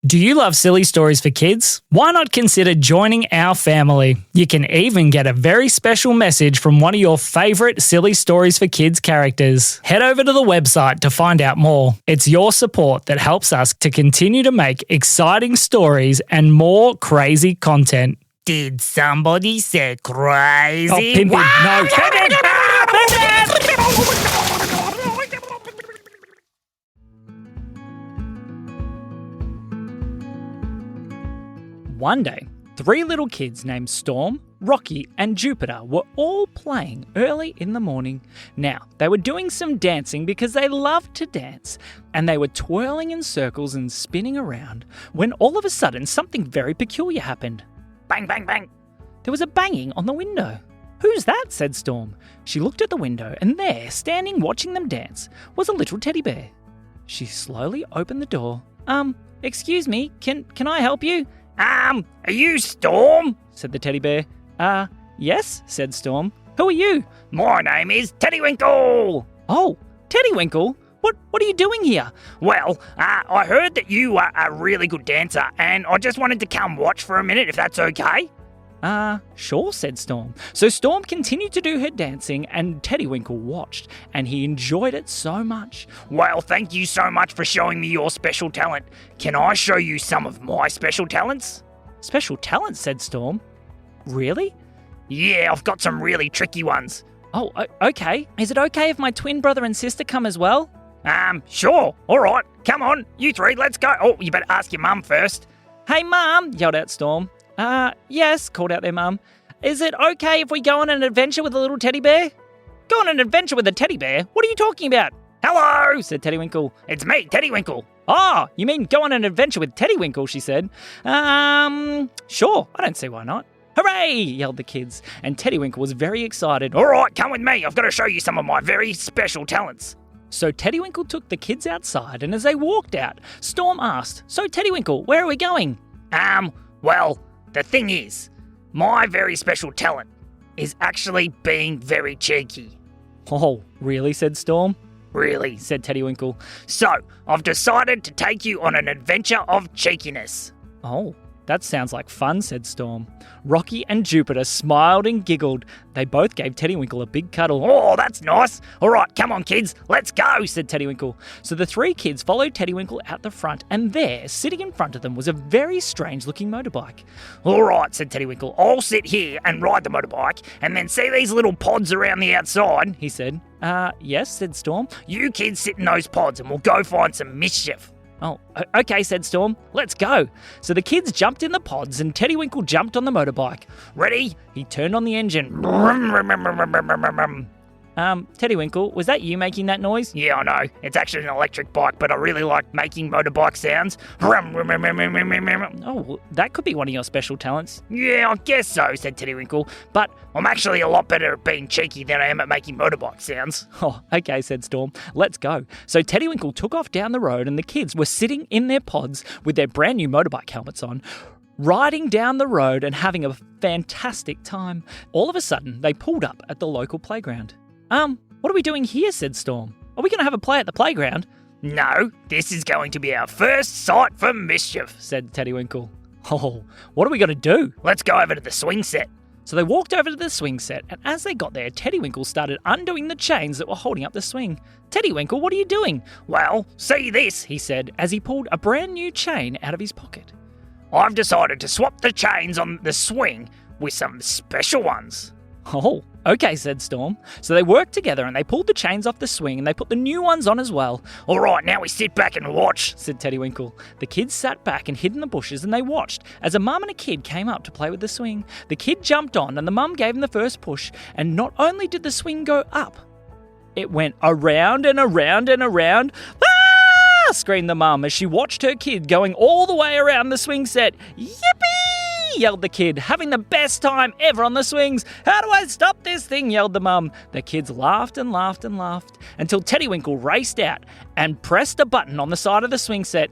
Do you love silly stories for kids? Why not consider joining our family? You can even get a very special message from one of your favourite silly stories for kids characters. Head over to the website to find out more. It's your support that helps us to continue to make exciting stories and more crazy content. Did somebody say crazy? Oh, Pimpin, no. Pimpin! One day, 3 little kids named Storm, Rocky and Jupiter were all playing early in the morning. Now, they were doing some dancing because they loved to dance, and they were twirling in circles and spinning around when all of a sudden something very peculiar happened. Bang, bang, bang. There was a banging on the window. "Who's that?" said Storm. She looked at the window, and there, standing watching them dance, was a little teddy bear. She slowly opened the door. Excuse me, can I help you?" Are you Storm? said the teddy bear. Yes, said Storm. "Who are you?" My name is Teddywinkle. "Oh, Teddywinkle? What are you doing here?" Well, I heard that you are a really good dancer, and I just wanted to come watch for a minute, if that's okay. Sure, said Storm. So Storm continued to do her dancing, and Teddywinkle watched, and he enjoyed it so much. Well, thank you so much for showing me your special talent. Can I show you some of my special talents? "Special talents," said Storm. "Really?" Yeah, I've got some really tricky ones. "Oh, okay. Is it okay if my twin brother and sister come as well?" Sure. All right. Come on, you 3, let's go. Oh, you better ask your mum first. "Hey, Mum," yelled out Storm. Yes," called out their mum. "Is it okay if we go on an adventure with a little teddy bear?" "Go on an adventure with a teddy bear? What are you talking about?" Hello, said Teddywinkle. It's me, Teddywinkle. "Oh, you mean go on an adventure with Teddywinkle," she said. Sure, I don't see why not." "Hooray!" yelled the kids, and Teddywinkle was very excited. All right, come with me. I've got to show you some of my very special talents. So Teddywinkle took the kids outside, and as they walked out, Storm asked, "So Teddywinkle, where are we going?" Well, the thing is, my very special talent is actually being very cheeky. "Oh, really?" said Storm. "Really," said Teddywinkle. "So, I've decided to take you on an adventure of cheekiness." "Oh, that sounds like fun," said Storm. Rocky and Jupiter smiled and giggled. They both gave Teddywinkle a big cuddle. "Oh, that's nice. All right, come on, kids. Let's go," said Teddywinkle. So the 3 kids followed Teddywinkle out the front, and there, sitting in front of them, was a very strange-looking motorbike. "All right," said Teddywinkle. "I'll sit here and ride the motorbike, and then see these little pods around the outside," he said. Yes, said Storm. "You kids sit in those pods, and we'll go find some mischief." "Oh, okay," said Storm. "Let's go." So the kids jumped in the pods and Teddywinkle jumped on the motorbike. "Ready?" He turned on the engine. Teddywinkle, was that you making that noise? "Yeah, I know. It's actually an electric bike, but I really like making motorbike sounds." "Oh, well, that could be one of your special talents." "Yeah, I guess so," said Teddywinkle. "But I'm actually a lot better at being cheeky than I am at making motorbike sounds." "Oh, okay," said Storm. "Let's go." So Teddywinkle took off down the road, and the kids were sitting in their pods with their brand new motorbike helmets on, riding down the road and having a fantastic time. All of a sudden, they pulled up at the local playground. What are we doing here?" said Storm. "Are we going to have a play at the playground?" "No, this is going to be our first sight for mischief," said Teddywinkle. "Oh, what are we going to do?" "Let's go over to the swing set." So they walked over to the swing set, and as they got there, Teddywinkle started undoing the chains that were holding up the swing. "Teddywinkle, what are you doing?" "Well, see this," he said, as he pulled a brand new chain out of his pocket. "I've decided to swap the chains on the swing with some special ones." "Oh, okay," said Storm. So they worked together and they pulled the chains off the swing and they put the new ones on as well. "All right, now we sit back and watch," said Teddywinkle. The kids sat back and hid in the bushes and they watched as a mum and a kid came up to play with the swing. The kid jumped on and the mum gave him the first push, and not only did the swing go up, it went around and around and around. "Ah!" screamed the mum as she watched her kid going all the way around the swing set. "Yippee!" yelled the kid, having the best time ever on the swings. "How do I stop this thing?" yelled the mum. The kids laughed and laughed and laughed until Teddywinkle raced out and pressed a button on the side of the swing set.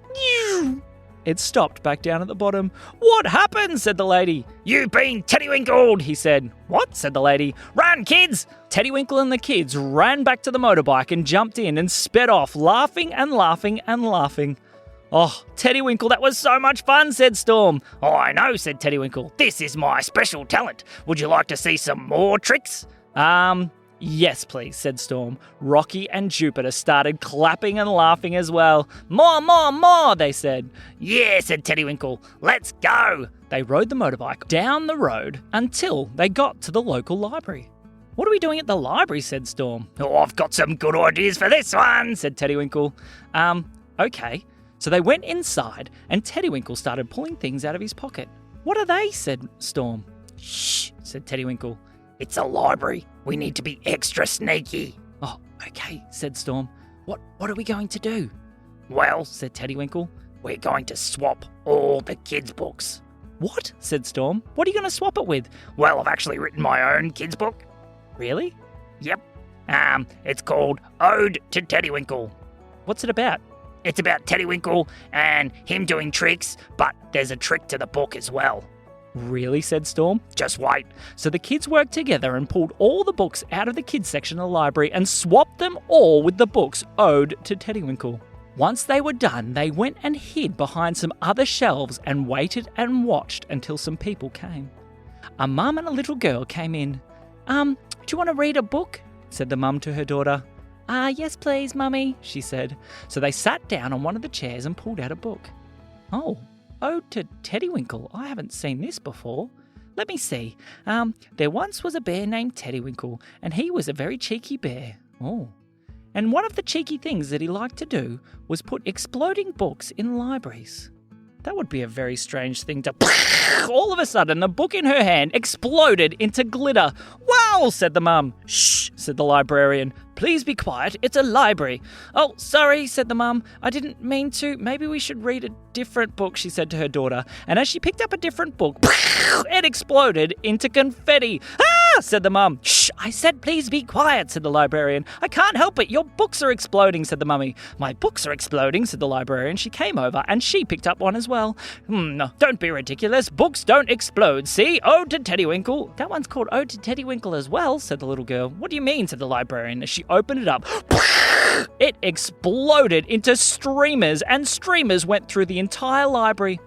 It stopped back down at the bottom. "What happened?" said the lady. "You've been Teddywinkled," he said. "What?" said the lady. "Run, kids!" Teddywinkle and the kids ran back to the motorbike and jumped in and sped off, laughing and laughing and laughing. Oh, Teddywinkle, that was so much fun, said Storm. Oh, I know, said Teddywinkle. This is my special talent. Would you like to see some more tricks? Yes, please, said Storm. Rocky and Jupiter started clapping and laughing as well. More, more, more, they said. Yeah, said Teddywinkle. Let's go. They rode the motorbike down the road until they got to the local library. What are we doing at the library, said Storm. Oh, I've got some good ideas for this one, said Teddywinkle. Okay. So they went inside and Teddywinkle started pulling things out of his pocket. What are they, said Storm. Shh, said Teddywinkle. It's a library. We need to be extra sneaky. Oh, okay, said Storm. What are we going to do? Well, said Teddywinkle. We're going to swap all the kids' books. What? said Storm. What are you going to swap it with? Well, I've actually written my own kids' book. Really? Yep. It's called Ode to Teddywinkle. What's it about? It's about Teddywinkle and him doing tricks, but there's a trick to the book as well. Really, said Storm. Just wait. So the kids worked together and pulled all the books out of the kids section of the library and swapped them all with the books Ode to Teddywinkle. Once they were done, they went and hid behind some other shelves and waited and watched until some people came. A mum and a little girl came in. Do you want to read a book? said the mum to her daughter. Yes please, Mummy, she said. So they sat down on one of the chairs and pulled out a book. Oh, Ode to Teddywinkle. I haven't seen this before. Let me see. There once was a bear named Teddywinkle, and he was a very cheeky bear. Oh. And one of the cheeky things that he liked to do was put exploding books in libraries. That would be a very strange thing to... All of a sudden, the book in her hand exploded into glitter. Wow, said the mum. Shh, said the librarian. Please be quiet, it's a library. Oh, sorry, said the mum. I didn't mean to. Maybe we should read a different book, she said to her daughter. And as she picked up a different book, it exploded into confetti. Ah, said the mum. Shh, I said please be quiet, said the librarian. I can't help it, your books are exploding, said the mummy. My books are exploding, said the librarian. She came over and she picked up one as well. No, don't be ridiculous. Books don't explode. See, Ode to Teddywinkle. That one's called Ode to Teddywinkle as well, said the little girl. What do you mean, said the librarian as she opened it up. It exploded into streamers, and streamers went through the entire library.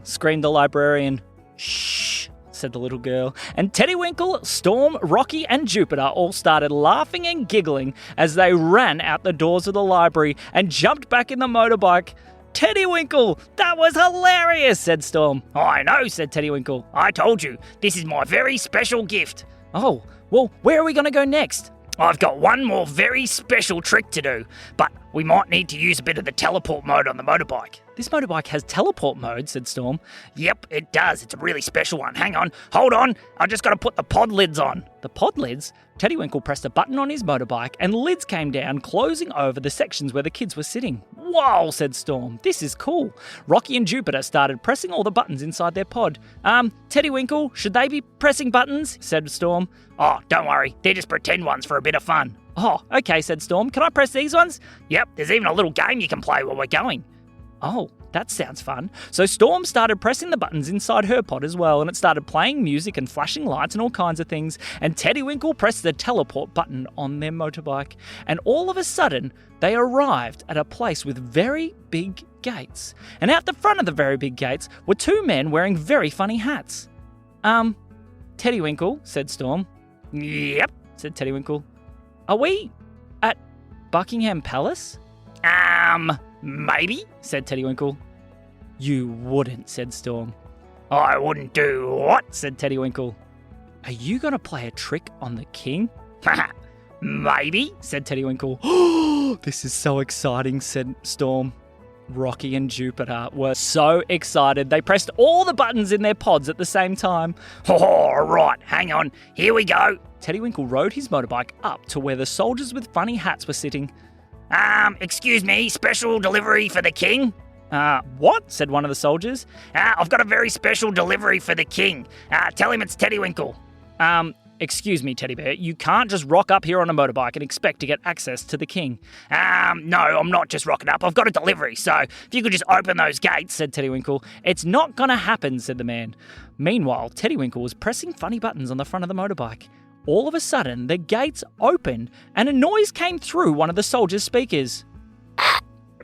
Screamed the librarian. Shh, said the little girl. And Teddywinkle, Storm, Rocky, and Jupiter all started laughing and giggling as they ran out the doors of the library and jumped back in the motorbike. Teddywinkle, that was hilarious, said Storm. I know, said Teddywinkle. I told you, this is my very special gift. Oh, well, where are we going to go next? I've got one more very special trick to do, but we might need to use a bit of the teleport mode on the motorbike. This motorbike has teleport mode, said Storm. Yep, it does. It's a really special one. Hang on. Hold on. I just got to put the pod lids on. The pod lids? Teddywinkle pressed a button on his motorbike and lids came down, closing over the sections where the kids were sitting. Whoa, said Storm. This is cool. Rocky and Jupiter started pressing all the buttons inside their pod. Teddywinkle, should they be pressing buttons? Said Storm. Oh, don't worry. They're just pretend ones for a bit of fun. Oh, okay, said Storm. Can I press these ones? Yep, there's even a little game you can play while we're going. Oh, that sounds fun. So Storm started pressing the buttons inside her pod as well, and it started playing music and flashing lights and all kinds of things, and Teddywinkle pressed the teleport button on their motorbike, and all of a sudden, they arrived at a place with very big gates. And out the front of the very big gates were two men wearing very funny hats. Teddywinkle, said Storm. Yep, said Teddywinkle. Are we at Buckingham Palace? Maybe, said Teddywinkle. You wouldn't, said Storm. I wouldn't do what? Said Teddywinkle. Are you going to play a trick on the king? Maybe, said Teddywinkle. Oh, this is so exciting, said Storm. Rocky and Jupiter were so excited. They pressed all the buttons in their pods at the same time. All right, hang on. Here we go. Teddywinkle rode his motorbike up to where the soldiers with funny hats were sitting. Excuse me, special delivery for the king? What? Said one of the soldiers. I've got a very special delivery for the king. Tell him it's Teddywinkle. Excuse me, Teddy Bear, you can't just rock up here on a motorbike and expect to get access to the king. No, I'm not just rocking up. I've got a delivery, so if you could just open those gates, said Teddywinkle. It's not gonna happen, said the man. Meanwhile, Teddywinkle was pressing funny buttons on the front of the motorbike. All of a sudden, the gates opened and a noise came through one of the soldiers' speakers.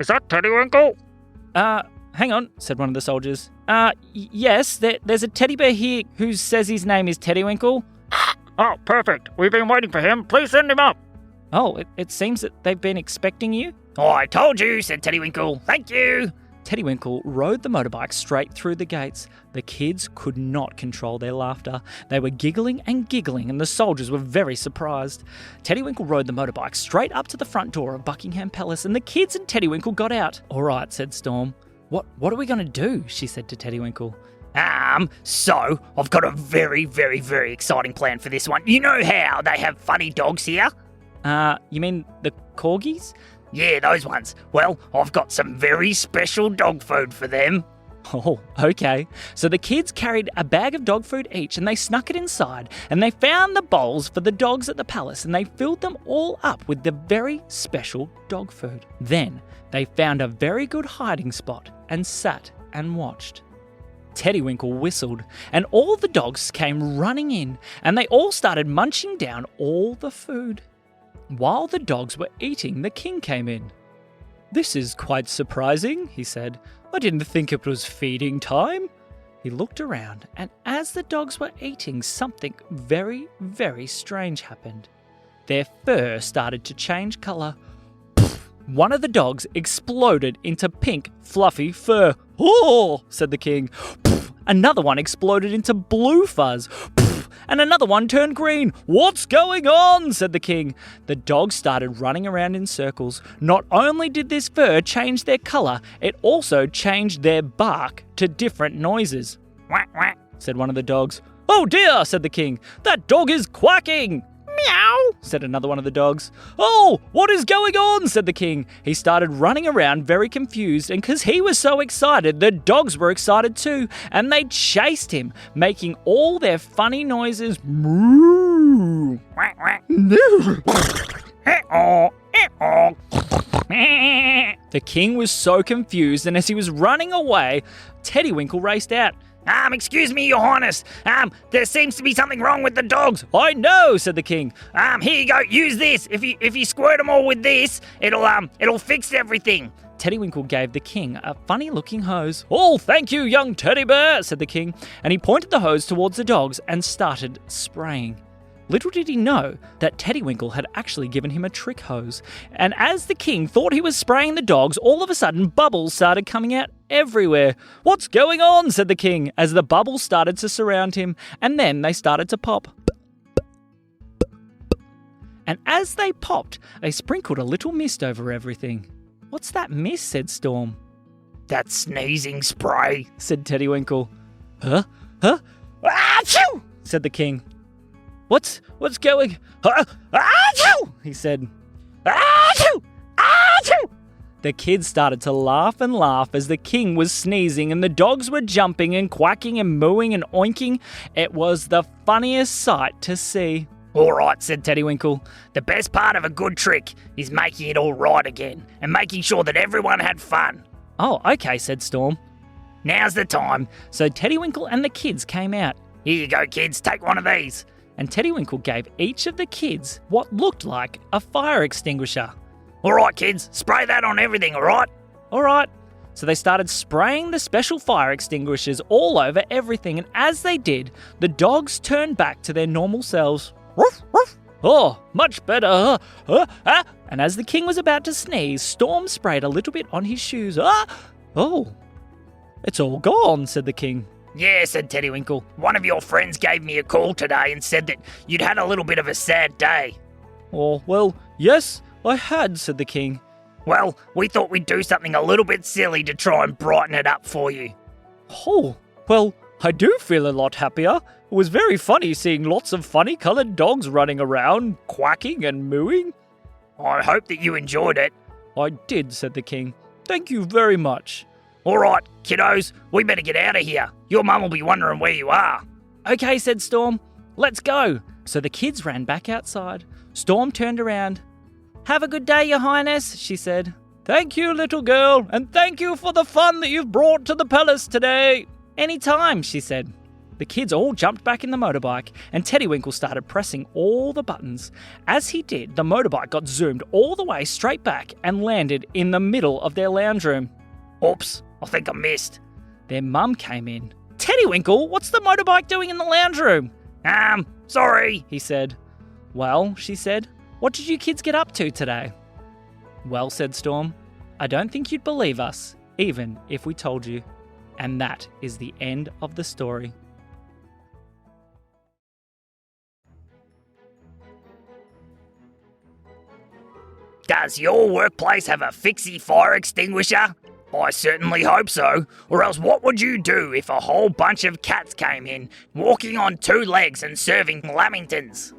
Is that Teddywinkle? Hang on, said one of the soldiers. Yes, there's a teddy bear here who says his name is Teddywinkle. Oh, perfect. We've been waiting for him. Please send him up. Oh, it seems that they've been expecting you? I told you, said Teddywinkle. Thank you. Teddywinkle rode the motorbike straight through the gates. The kids could not control their laughter. They were giggling and giggling, and the soldiers were very surprised. Teddywinkle rode the motorbike straight up to the front door of Buckingham Palace, and the kids and Teddywinkle got out. All right, said Storm. What are we going to do? She said to Teddywinkle. So I've got a very, very, very exciting plan for this one. You know how they have funny dogs here? You mean the corgis? Yeah, those ones. Well, I've got some very special dog food for them. Oh, okay. So the kids carried a bag of dog food each and they snuck it inside and they found the bowls for the dogs at the palace and they filled them all up with the very special dog food. Then they found a very good hiding spot and sat and watched. Teddywinkle whistled and all the dogs came running in and they all started munching down all the food. While the dogs were eating, the king came in. "This is quite surprising," he said. "I didn't think it was feeding time." He looked around, and as the dogs were eating, something very, very strange happened. Their fur started to change colour. One of the dogs exploded into pink, fluffy fur. "Oh!" said the king. Another one exploded into blue fuzz. And another one turned green. "What's going on?" said the king. The dogs started running around in circles. Not only did this fur change their colour, it also changed their bark to different noises. "Quack, quack," said one of the dogs. "Oh dear," said the king. "That dog is quacking." "Meow," said another one of the dogs. "Oh, what is going on?" said the king. He started running around very confused, and because he was so excited, the dogs were excited too, and they chased him, making all their funny noises. Moo! "Quack, quack." The king was so confused, and as he was running away, Teddywinkle raced out. Excuse me, Your Highness. There seems to be something wrong with the dogs. "I know," said the king. Here you go. Use this. If you squirt them all with this, it'll fix everything." Teddywinkle gave the king a funny-looking hose. "Oh, thank you, young teddy bear," said the king, and he pointed the hose towards the dogs and started spraying. Little did he know that Teddywinkle had actually given him a trick hose. And as the king thought he was spraying the dogs, all of a sudden bubbles started coming out everywhere. "What's going on?" said the king, as the bubbles started to surround him, and then they started to pop. And as they popped, they sprinkled a little mist over everything. "What's that mist?" said Storm. "That's sneezing spray," said Teddywinkle. Huh? "Achoo!" said the king. What's going? Achoo! He said. Achoo! Achoo! The kids started to laugh and laugh as the king was sneezing and the dogs were jumping and quacking and mooing and oinking. It was the funniest sight to see. "All right," said Teddywinkle. "The best part of a good trick is making it all right again and making sure that everyone had fun." "Oh, okay," said Storm. "Now's the time." So Teddywinkle and the kids came out. "Here you go, kids. Take one of these." And Teddywinkle gave each of the kids what looked like a fire extinguisher. "All right, kids. Spray that on everything, all right?" All right. So they started spraying the special fire extinguishers all over everything, and as they did, the dogs turned back to their normal selves. "Ruff, ruff. Oh, much better. And as the king was about to sneeze, Storm sprayed a little bit on his shoes. Oh, it's all gone," said the king. "Yeah," said Teddywinkle. "One of your friends gave me a call today and said that you'd had a little bit of a sad day." "Oh, well, yes, I had," said the king. "Well, we thought we'd do something a little bit silly to try and brighten it up for you." "Oh, well, I do feel a lot happier. It was very funny seeing lots of funny-coloured dogs running around, quacking and mooing." "I hope that you enjoyed it." "I did," said the king. "Thank you very much." "All right, kiddos, we better get out of here. Your mum will be wondering where you are." "Okay," said Storm. "Let's go." So the kids ran back outside. Storm turned around. "Have a good day, Your Highness," she said. "Thank you, little girl, and thank you for the fun that you've brought to the palace today." "Any time," she said. The kids all jumped back in the motorbike, and Teddywinkle started pressing all the buttons. As he did, the motorbike got zoomed all the way straight back and landed in the middle of their lounge room. Oops, I think I missed. Their mum came in. "Teddywinkle, what's the motorbike doing in the lounge room?" Sorry, he said. "Well," she said, "what did you kids get up to today?" "Well," said Storm, "I don't think you'd believe us, even if we told you." And that is the end of the story. Does your workplace have a fixie fire extinguisher? I certainly hope so, or else what would you do if a whole bunch of cats came in, walking on 2 legs and serving lamingtons?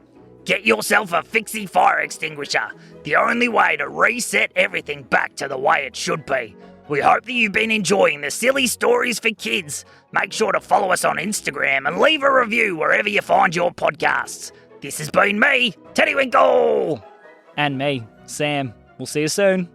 Get yourself a fixie fire extinguisher, the only way to reset everything back to the way it should be. We hope that you've been enjoying the silly stories for kids. Make sure to follow us on Instagram and leave a review wherever you find your podcasts. This has been me, Teddywinkle! And me, Sam. We'll see you soon.